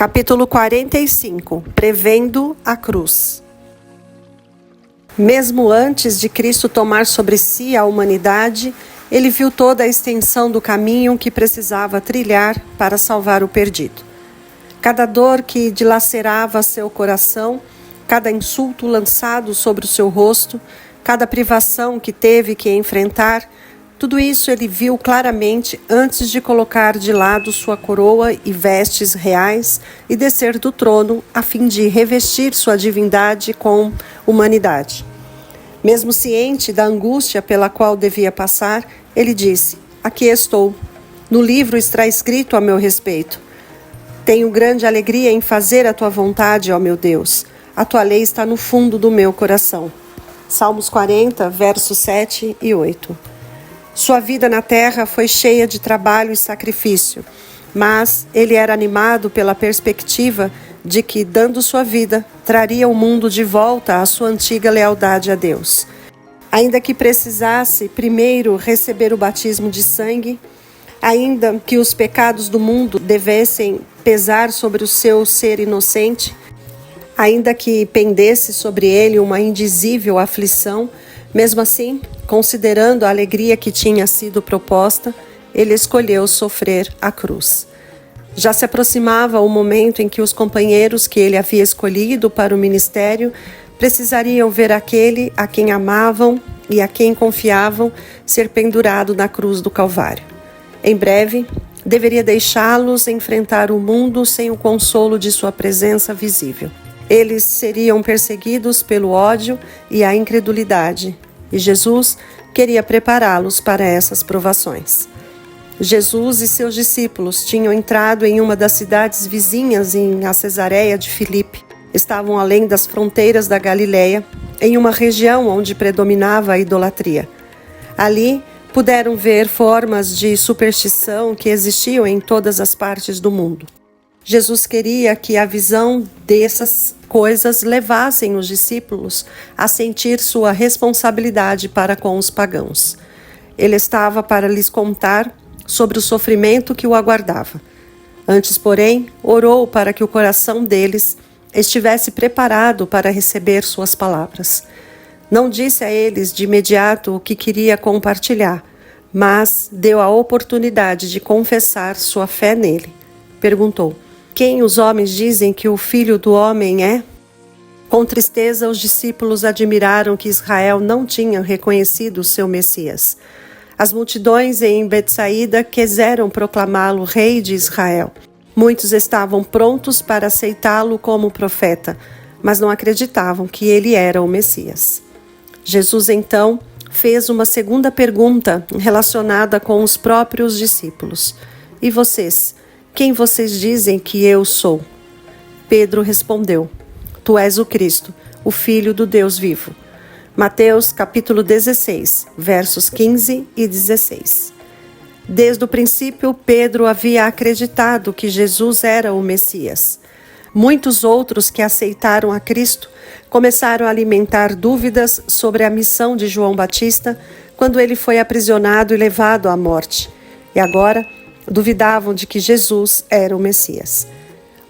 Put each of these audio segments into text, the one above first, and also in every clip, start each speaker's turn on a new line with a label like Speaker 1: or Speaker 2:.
Speaker 1: Capítulo 45. Prevendo a cruz. Mesmo antes de Cristo tomar sobre si a humanidade, ele viu toda a extensão do caminho que precisava trilhar para salvar o perdido. Cada dor que dilacerava seu coração, cada insulto lançado sobre o seu rosto, cada privação que teve que enfrentar, tudo isso ele viu claramente antes de colocar de lado sua coroa e vestes reais e descer do trono a fim de revestir sua divindade com humanidade. Mesmo ciente da angústia pela qual devia passar, ele disse: "Aqui estou. No livro está escrito a meu respeito. Tenho grande alegria em fazer a tua vontade, ó meu Deus. A tua lei está no fundo do meu coração." Salmos 40, versos 7 e 8. Sua vida na terra foi cheia de trabalho e sacrifício, mas ele era animado pela perspectiva de que, dando sua vida, traria o mundo de volta à sua antiga lealdade a Deus. Ainda que precisasse primeiro receber o batismo de sangue, ainda que os pecados do mundo devessem pesar sobre o seu ser inocente, ainda que pendesse sobre ele uma indizível aflição, mesmo assim, considerando a alegria que tinha sido proposta, ele escolheu sofrer a cruz. Já se aproximava o momento em que os companheiros que ele havia escolhido para o ministério precisariam ver aquele a quem amavam e a quem confiavam ser pendurado na cruz do Calvário. Em breve, deveria deixá-los enfrentar o mundo sem o consolo de sua presença visível. Eles seriam perseguidos pelo ódio e a incredulidade, e Jesus queria prepará-los para essas provações. Jesus e seus discípulos tinham entrado em uma das cidades vizinhas em Cesareia de Filipe. Estavam além das fronteiras da Galileia, em uma região onde predominava a idolatria. Ali puderam ver formas de superstição que existiam em todas as partes do mundo. Jesus queria que a visão dessas coisas levassem os discípulos a sentir sua responsabilidade para com os pagãos. Ele estava para lhes contar sobre o sofrimento que o aguardava. Antes, porém, orou para que o coração deles estivesse preparado para receber suas palavras. Não disse a eles de imediato o que queria compartilhar, mas deu a oportunidade de confessar sua fé nele. Perguntou: "Quem os homens dizem que o Filho do Homem é?" Com tristeza, os discípulos admiraram que Israel não tinha reconhecido o seu Messias. As multidões em Betsaída quiseram proclamá-lo rei de Israel. Muitos estavam prontos para aceitá-lo como profeta, mas não acreditavam que ele era o Messias. Jesus, então, fez uma segunda pergunta relacionada com os próprios discípulos: "E vocês? Quem vocês dizem que eu sou?" Pedro respondeu: "Tu és o Cristo, o Filho do Deus vivo." Mateus capítulo 16, versos 15 e 16. Desde o princípio, Pedro havia acreditado que Jesus era o Messias. Muitos outros que aceitaram a Cristo começaram a alimentar dúvidas sobre a missão de João Batista quando ele foi aprisionado e levado à morte. E agora duvidavam de que Jesus era o Messias.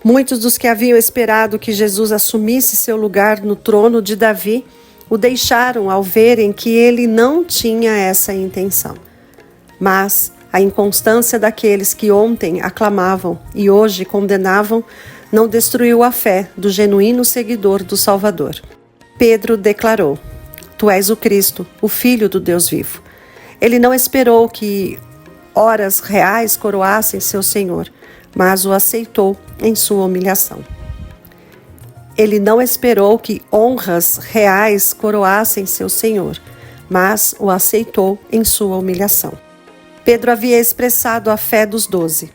Speaker 1: Muitos dos que haviam esperado que Jesus assumisse seu lugar no trono de Davi o deixaram ao verem que ele não tinha essa intenção. Mas a inconstância daqueles que ontem aclamavam e hoje condenavam não destruiu a fé do genuíno seguidor do Salvador. Pedro declarou: "Tu és o Cristo, o Filho do Deus vivo." Ele não esperou que horas reais coroassem seu Senhor, mas o aceitou em sua humilhação. Ele não esperou que honras reais coroassem seu Senhor, mas o aceitou em sua humilhação. Pedro havia expressado a fé dos 12.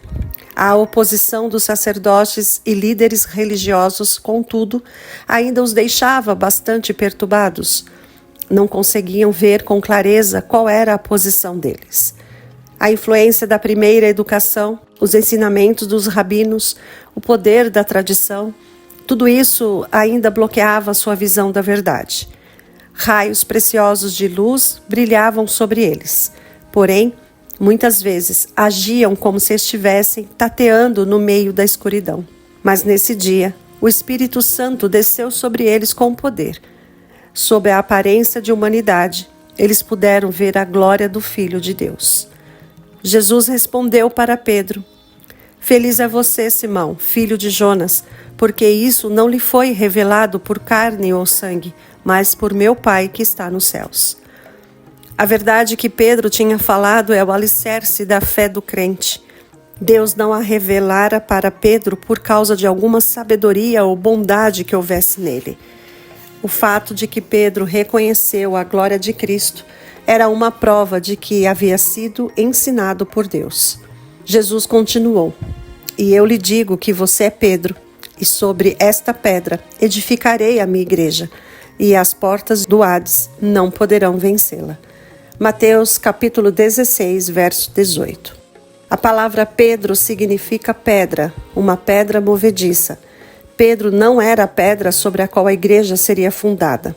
Speaker 1: A oposição dos sacerdotes e líderes religiosos, contudo, ainda os deixava bastante perturbados. Não conseguiam ver com clareza qual era a posição deles. A influência da primeira educação, os ensinamentos dos rabinos, o poder da tradição, tudo isso ainda bloqueava sua visão da verdade. Raios preciosos de luz brilhavam sobre eles, porém, muitas vezes agiam como se estivessem tateando no meio da escuridão. Mas nesse dia, o Espírito Santo desceu sobre eles com poder. Sob a aparência de humanidade, eles puderam ver a glória do Filho de Deus. Jesus respondeu para Pedro: Feliz é você, Simão, filho de Jonas, porque isso não lhe foi revelado por carne ou sangue, mas por meu Pai que está nos céus. A verdade que Pedro tinha falado é o alicerce da fé do crente. Deus não a revelara para Pedro por causa de alguma sabedoria ou bondade que houvesse nele. O fato de que Pedro reconheceu a glória de Cristo era uma prova de que havia sido ensinado por Deus. Jesus continuou: E eu lhe digo que você é Pedro, e sobre esta pedra edificarei a minha igreja, e as portas do Hades não poderão vencê-la. Mateus capítulo 16, verso 18. A palavra Pedro significa pedra, uma pedra movediça. Pedro não era a pedra sobre a qual a igreja seria fundada.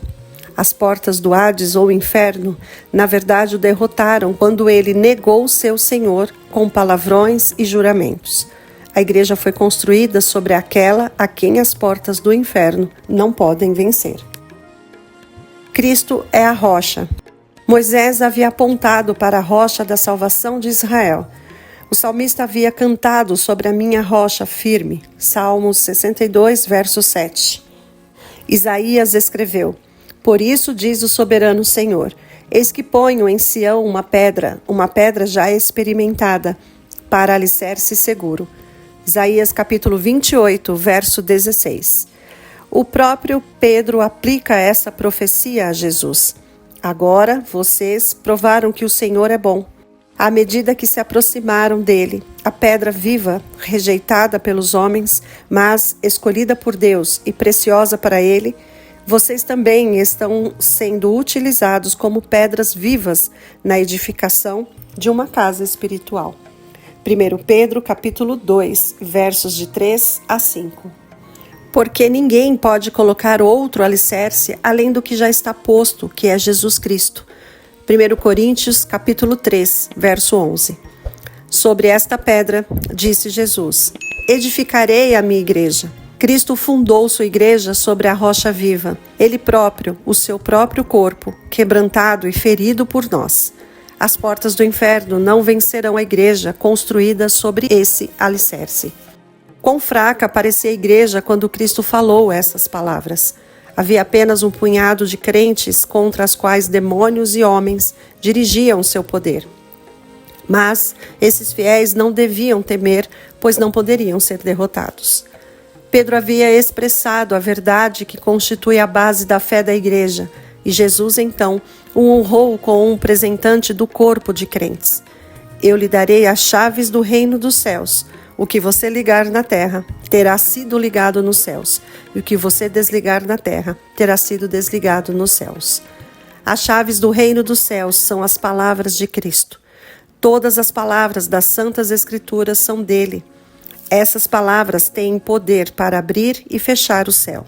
Speaker 1: As portas do Hades ou inferno, na verdade, o derrotaram quando ele negou seu Senhor com palavrões e juramentos. A igreja foi construída sobre aquela a quem as portas do inferno não podem vencer. Cristo é a rocha. Moisés havia apontado para a rocha da salvação de Israel. O salmista havia cantado sobre a minha rocha firme. Salmos 62, verso 7. Isaías escreveu: Por isso diz o soberano Senhor: Eis que ponho em Sião uma pedra já experimentada, para alicerce seguro. Isaías capítulo 28, verso 16. O próprio Pedro aplica essa profecia a Jesus. Agora vocês provaram que o Senhor é bom. À medida que se aproximaram dele, a pedra viva, rejeitada pelos homens, mas escolhida por Deus e preciosa para ele, vocês também estão sendo utilizados como pedras vivas na edificação de uma casa espiritual. 1 Pedro capítulo 2, versos de 3 a 5. Porque ninguém pode colocar outro alicerce além do que já está posto, que é Jesus Cristo. 1 Coríntios capítulo 3, verso 11. Sobre esta pedra, disse Jesus, edificarei a minha igreja. Cristo fundou sua igreja sobre a rocha viva, ele próprio, o seu próprio corpo, quebrantado e ferido por nós. As portas do inferno não vencerão a igreja construída sobre esse alicerce. Quão fraca parecia a igreja quando Cristo falou essas palavras. Havia apenas um punhado de crentes contra as quais demônios e homens dirigiam seu poder. Mas esses fiéis não deviam temer, pois não poderiam ser derrotados. Pedro havia expressado a verdade que constitui a base da fé da igreja, e Jesus, então, o honrou com um representante do corpo de crentes. Eu lhe darei as chaves do reino dos céus. O que você ligar na terra terá sido ligado nos céus, e o que você desligar na terra terá sido desligado nos céus. As chaves do reino dos céus são as palavras de Cristo. Todas as palavras das Santas Escrituras são dele. Essas palavras têm poder para abrir e fechar o céu.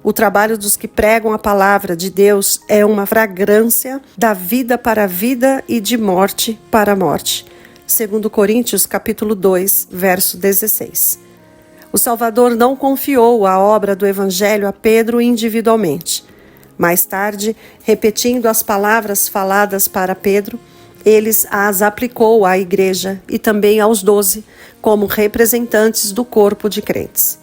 Speaker 1: O trabalho dos que pregam a palavra de Deus é uma fragrância da vida para a vida e de morte para a morte. 2 Coríntios capítulo 2, verso 16. O Salvador não confiou a obra do Evangelho a Pedro individualmente. Mais tarde, repetindo as palavras faladas para Pedro, ele as aplicou à igreja e também aos 12, como representantes do corpo de crentes.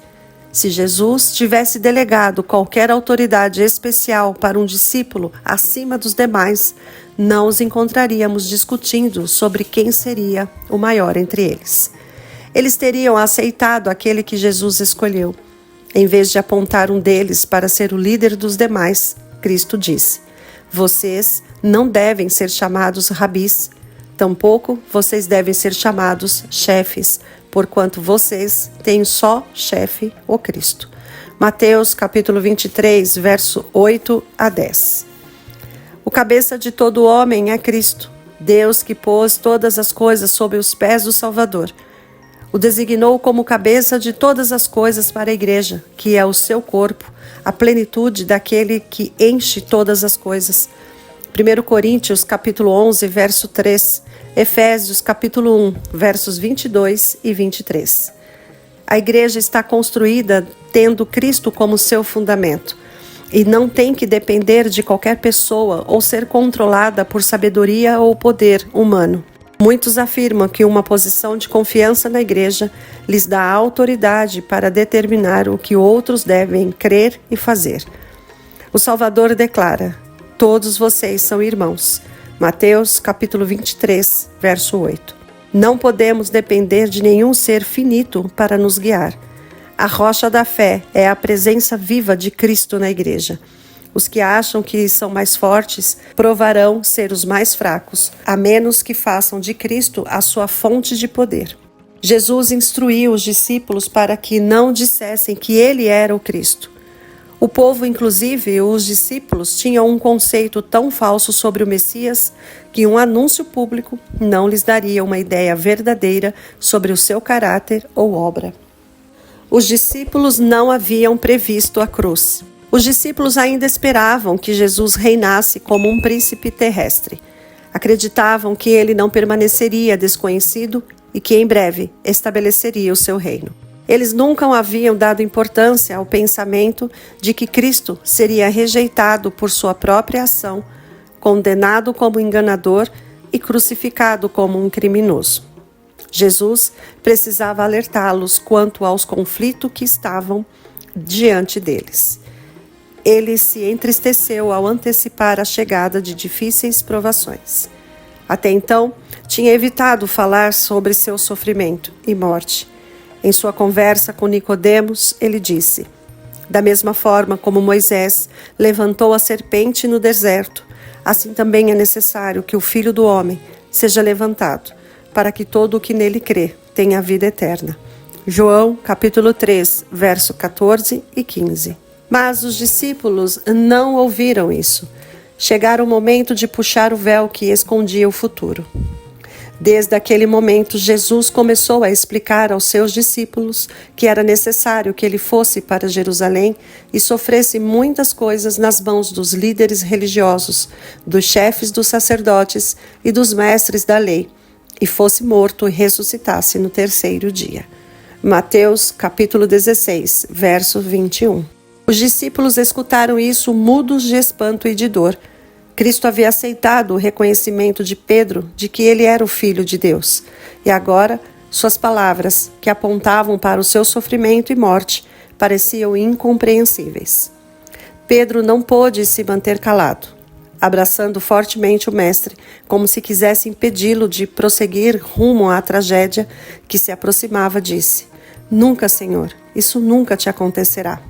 Speaker 1: Se Jesus tivesse delegado qualquer autoridade especial para um discípulo acima dos demais, não os encontraríamos discutindo sobre quem seria o maior entre eles. Eles teriam aceitado aquele que Jesus escolheu. Em vez de apontar um deles para ser o líder dos demais, Cristo disse: Vocês não devem ser chamados rabis, tampouco vocês devem ser chamados chefes, porquanto vocês têm só chefe, o Cristo. Mateus capítulo 23, verso 8 a 10. O cabeça de todo homem é Cristo, Deus que pôs todas as coisas sob os pés do Salvador. O designou como cabeça de todas as coisas para a igreja, que é o seu corpo, a plenitude daquele que enche todas as coisas. 1 Coríntios capítulo 11, verso 3, Efésios capítulo 1, versos 22 e 23. A igreja está construída tendo Cristo como seu fundamento e não tem que depender de qualquer pessoa ou ser controlada por sabedoria ou poder humano. Muitos afirmam que uma posição de confiança na igreja lhes dá autoridade para determinar o que outros devem crer e fazer. O Salvador declara: todos vocês são irmãos. Mateus capítulo 23, verso 8. Não podemos depender de nenhum ser finito para nos guiar. A rocha da fé é a presença viva de Cristo na igreja. Os que acham que são mais fortes provarão ser os mais fracos, a menos que façam de Cristo a sua fonte de poder. Jesus instruiu os discípulos para que não dissessem que ele era o Cristo. O povo, inclusive os discípulos, tinham um conceito tão falso sobre o Messias que um anúncio público não lhes daria uma ideia verdadeira sobre o seu caráter ou obra. Os discípulos não haviam previsto a cruz. Os discípulos ainda esperavam que Jesus reinasse como um príncipe terrestre. Acreditavam que ele não permaneceria desconhecido e que em breve estabeleceria o seu reino. Eles nunca haviam dado importância ao pensamento de que Cristo seria rejeitado por sua própria ação, condenado como enganador e crucificado como um criminoso. Jesus precisava alertá-los quanto aos conflitos que estavam diante deles. Ele se entristeceu ao antecipar a chegada de difíceis provações. Até então, tinha evitado falar sobre seu sofrimento e morte. Em sua conversa com Nicodemos, ele disse: da mesma forma como Moisés levantou a serpente no deserto, assim também é necessário que o Filho do Homem seja levantado, para que todo o que nele crê tenha a vida eterna. João, capítulo 3, verso 14 e 15. Mas os discípulos não ouviram isso. Chegara o momento de puxar o véu que escondia o futuro. Desde aquele momento, Jesus começou a explicar aos seus discípulos que era necessário que ele fosse para Jerusalém e sofresse muitas coisas nas mãos dos líderes religiosos, dos chefes dos sacerdotes e dos mestres da lei, e fosse morto e ressuscitasse no terceiro dia. Mateus, capítulo 16, verso 21. Os discípulos escutaram isso mudos de espanto e de dor. Cristo havia aceitado o reconhecimento de Pedro de que ele era o Filho de Deus. E agora, suas palavras, que apontavam para o seu sofrimento e morte, pareciam incompreensíveis. Pedro não pôde se manter calado. Abraçando fortemente o mestre, como se quisesse impedi-lo de prosseguir rumo à tragédia que se aproximava, disse: Nunca, Senhor, isso nunca te acontecerá.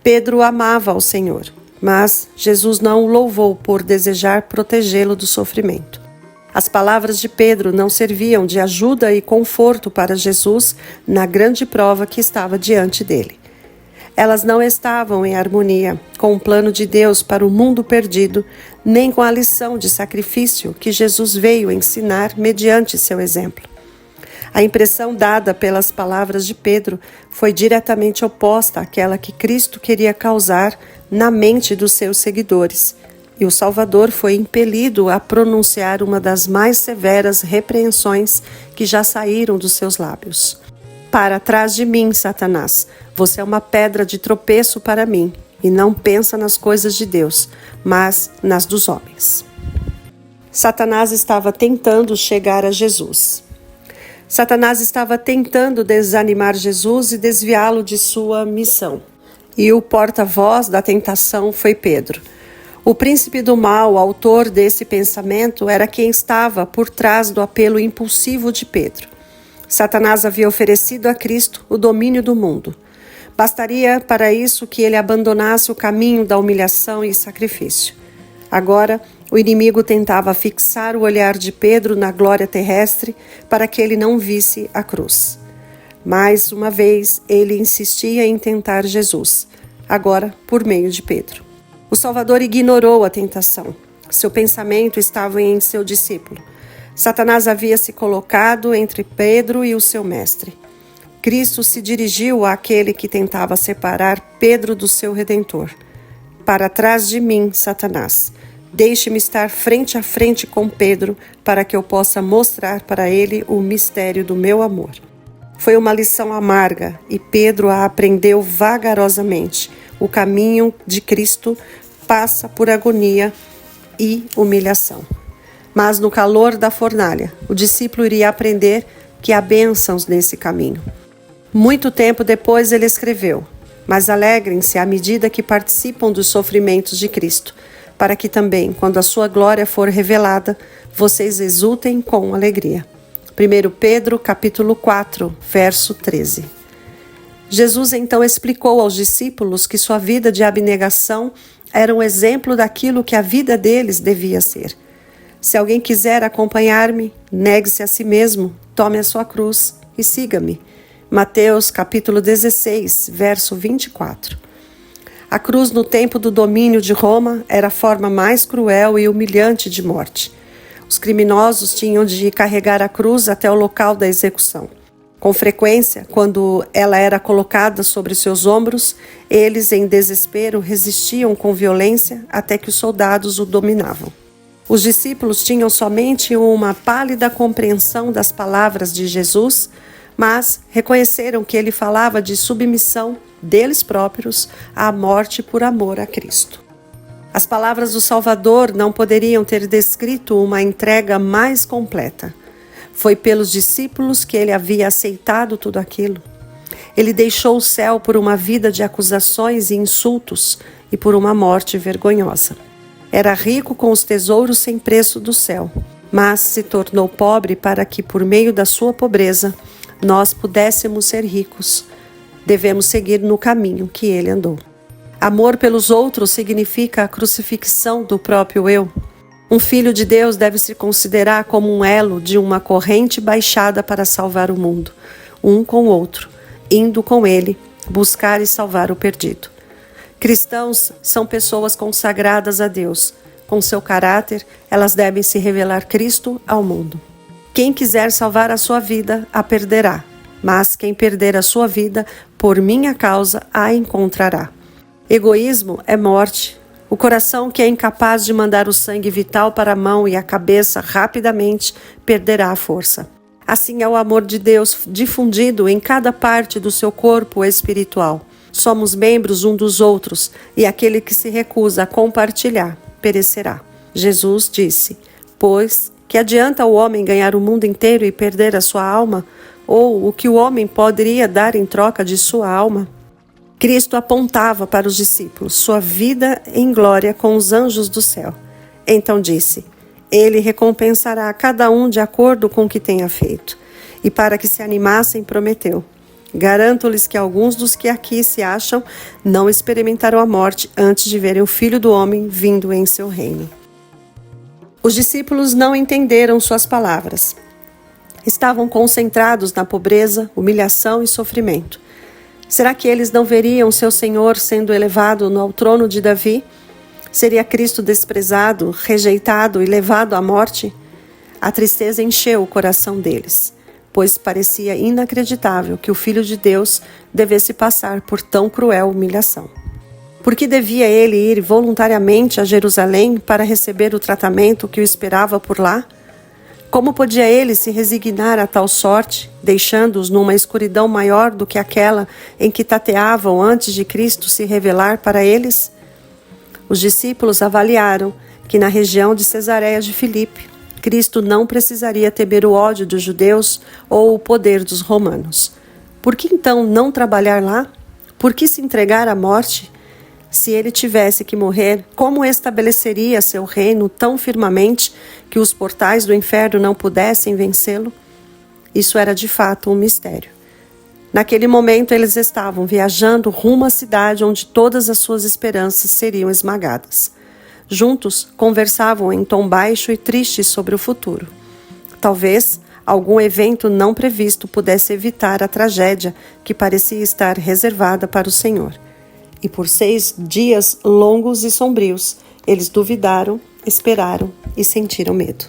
Speaker 1: Pedro amava ao Senhor, mas Jesus não o louvou por desejar protegê-lo do sofrimento. As palavras de Pedro não serviam de ajuda e conforto para Jesus na grande prova que estava diante dele. Elas não estavam em harmonia com o plano de Deus para o mundo perdido, nem com a lição de sacrifício que Jesus veio ensinar mediante seu exemplo. A impressão dada pelas palavras de Pedro foi diretamente oposta àquela que Cristo queria causar na mente dos seus seguidores, e o Salvador foi impelido a pronunciar uma das mais severas repreensões que já saíram dos seus lábios. Para trás de mim, Satanás, você é uma pedra de tropeço para mim, e não pensa nas coisas de Deus, mas nas dos homens. Satanás estava tentando chegar a Jesus. Satanás estava tentando desanimar Jesus e desviá-lo de sua missão. E o porta-voz da tentação foi Pedro. O príncipe do mal, autor desse pensamento, era quem estava por trás do apelo impulsivo de Pedro. Satanás havia oferecido a Cristo o domínio do mundo. Bastaria para isso que ele abandonasse o caminho da humilhação e sacrifício. Agora, o inimigo tentava fixar o olhar de Pedro na glória terrestre para que ele não visse a cruz. Mais uma vez, ele insistia em tentar Jesus, agora por meio de Pedro. O Salvador ignorou a tentação. Seu pensamento estava em seu discípulo. Satanás havia se colocado entre Pedro e o seu mestre. Cristo se dirigiu àquele que tentava separar Pedro do seu Redentor. Para trás de mim, Satanás. Deixe-me estar frente a frente com Pedro para que eu possa mostrar para ele o mistério do meu amor. Foi uma lição amarga e Pedro a aprendeu vagarosamente. O caminho de Cristo passa por agonia e humilhação. Mas no calor da fornalha, o discípulo iria aprender que há bênçãos nesse caminho. Muito tempo depois ele escreveu: mas alegrem-se à medida que participam dos sofrimentos de Cristo, para que também, quando a sua glória for revelada, vocês exultem com alegria. 1 Pedro, capítulo 4, verso 13. Jesus então explicou aos discípulos que sua vida de abnegação era um exemplo daquilo que a vida deles devia ser. Se alguém quiser acompanhar-me, negue-se a si mesmo, tome a sua cruz e siga-me. Mateus capítulo 16, verso 24. A cruz no tempo do domínio de Roma era a forma mais cruel e humilhante de morte. Os criminosos tinham de carregar a cruz até o local da execução. Com frequência, quando ela era colocada sobre seus ombros, eles, em desespero, resistiam com violência até que os soldados o dominavam. Os discípulos tinham somente uma pálida compreensão das palavras de Jesus, mas reconheceram que ele falava de submissão deles próprios à morte por amor a Cristo. As palavras do Salvador não poderiam ter descrito uma entrega mais completa. Foi pelos discípulos que ele havia aceitado tudo aquilo. Ele deixou o céu por uma vida de acusações e insultos e por uma morte vergonhosa. Era rico com os tesouros sem preço do céu, mas se tornou pobre para que, por meio da sua pobreza, nós pudéssemos ser ricos. Devemos seguir no caminho que ele andou. Amor pelos outros significa a crucifixão do próprio eu. Um filho de Deus deve se considerar como um elo de uma corrente baixada para salvar o mundo, um com o outro, indo com ele, buscar e salvar o perdido. Cristãos são pessoas consagradas a Deus. Com seu caráter, elas devem se revelar Cristo ao mundo. Quem quiser salvar a sua vida, a perderá, mas quem perder a sua vida, por minha causa, a encontrará. Egoísmo é morte. O coração que é incapaz de mandar o sangue vital para a mão e a cabeça rapidamente, perderá a força. Assim é o amor de Deus difundido em cada parte do seu corpo espiritual. Somos membros um dos outros, e aquele que se recusa a compartilhar, perecerá. Jesus disse: pois que adianta o homem ganhar o mundo inteiro e perder a sua alma? Ou o que o homem poderia dar em troca de sua alma? Cristo apontava para os discípulos sua vida em glória com os anjos do céu. Então disse: ele recompensará a cada um de acordo com o que tenha feito. E para que se animassem, prometeu: garanto-lhes que alguns dos que aqui se acham não experimentarão a morte antes de verem o Filho do Homem vindo em seu reino. Os discípulos não entenderam suas palavras. Estavam concentrados na pobreza, humilhação e sofrimento. Será que eles não veriam seu Senhor sendo elevado ao trono de Davi? Seria Cristo desprezado, rejeitado e levado à morte? A tristeza encheu o coração deles, pois parecia inacreditável que o Filho de Deus devesse passar por tão cruel humilhação. Por que devia ele ir voluntariamente a Jerusalém para receber o tratamento que o esperava por lá? Como podia ele se resignar a tal sorte, deixando-os numa escuridão maior do que aquela em que tateavam antes de Cristo se revelar para eles? Os discípulos avaliaram que na região de Cesareia de Filipe, Cristo não precisaria temer o ódio dos judeus ou o poder dos romanos. Por que então não trabalhar lá? Por que se entregar à morte? Se ele tivesse que morrer, como estabeleceria seu reino tão firmemente que os portais do inferno não pudessem vencê-lo? Isso era de fato um mistério. Naquele momento eles estavam viajando rumo à cidade onde todas as suas esperanças seriam esmagadas. Juntos, conversavam em tom baixo e triste sobre o futuro. Talvez algum evento não previsto pudesse evitar a tragédia que parecia estar reservada para o Senhor. E por 6 dias longos e sombrios, eles duvidaram, esperaram e sentiram medo.